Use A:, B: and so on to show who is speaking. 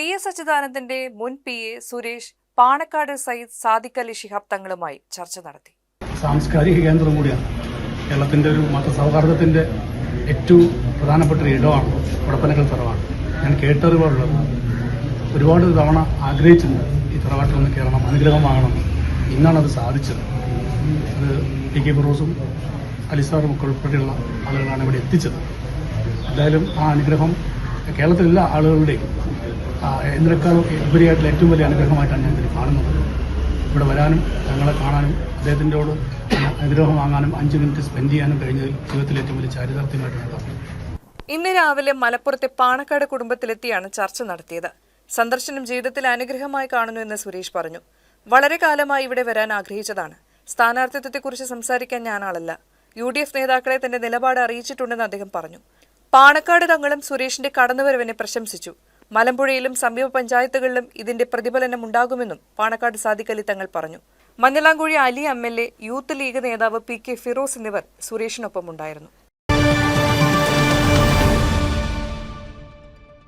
A: VS അച്യുതാനന്ദന്റെ മുൻ PA Suresh Panakkad Sayyid Sadiq Ali Shihab തങ്ങളുമായി ചർച്ച നടത്തി.
B: സാംസ്കാരിക കേന്ദ്രം കൂടിയാണ്. കേരളത്തിന്റെ ഒരു മതസൗഹാർദ്ദത്തിന്റെ ഏറ്റവും പ്രധാനപ്പെട്ട ഒരു ഇടമാണ് കൊടപ്പനക്കൽ തറവാട്. ഞാൻ കേട്ടറിവുള്ളത് ഒരുപാട് തവണ ആഗ്രഹിച്ചിട്ടുണ്ട് ഈ തറവാട്ടിൽ ഒന്ന് കയറണം, അനുഗ്രഹമാകണം. ഇന്നാണ് അത് സാധിച്ചത്. അത് PK ഫിറോസും അലിസാറും ഒക്കെ ഉൾപ്പെടെയുള്ള ആളുകളാണ് ഇവിടെ എത്തിച്ചത്. എന്തായാലും ആ അനുഗ്രഹം കേരളത്തിലുള്ള ആളുകളുടെയും എന്തിനേക്കാളും ഉപരിയായിട്ടുള്ള ഏറ്റവും വലിയ അനുഗ്രഹമായിട്ടാണ് ഞാൻ ഇതിൽ കാണുന്നത്. ഇവിടെ വരാനും ഞങ്ങളെ കാണാനും അദ്ദേഹത്തിൻ്റെയോട് അനുഗ്രഹം വാങ്ങാനും 5 മിനിറ്റ് സ്പെൻഡ് ചെയ്യാനും കഴിഞ്ഞതിൽ ജീവിതത്തിലെ ഏറ്റവും വലിയ ചാരിതാർത്ഥ്യമായിട്ട് ഞാൻ കാണുന്നു.
A: ഇന്ന് രാവിലെ മലപ്പുറത്തെ പാണക്കാട് കുടുംബത്തിലെത്തിയാണ് ചർച്ച നടത്തിയത്. സന്ദർശനം ജീവിതത്തിൽ അനുഗ്രഹമായി കാണുന്നു എന്ന് സുരേഷ് പറഞ്ഞു. വളരെ കാലമായി ഇവിടെ വരാൻ ആഗ്രഹിച്ചതാണ്. സ്ഥാനാർത്ഥിത്വത്തെക്കുറിച്ച് സംസാരിക്കാൻ ഞാനാളല്ല. UDF നേതാക്കളെ തന്റെ നിലപാട് അറിയിച്ചിട്ടുണ്ടെന്ന് അദ്ദേഹം പറഞ്ഞു. പാണക്കാട് തങ്ങളും സുരേഷിന്റെ കടന്നുവരവിനെ പ്രശംസിച്ചു. മലമ്പുഴയിലും സമീപ പഞ്ചായത്തുകളിലും ഇതിന്റെ പ്രതിഫലനം ഉണ്ടാകുമെന്നും പാണക്കാട് സാദിഖ് അലി തങ്ങൾ പറഞ്ഞു. Manjalamkuzhi Ali MLA, youth league നേതാവ് PK ഫിറോസ് എന്നിവർ സുരേഷിനൊപ്പം ഉണ്ടായിരുന്നു.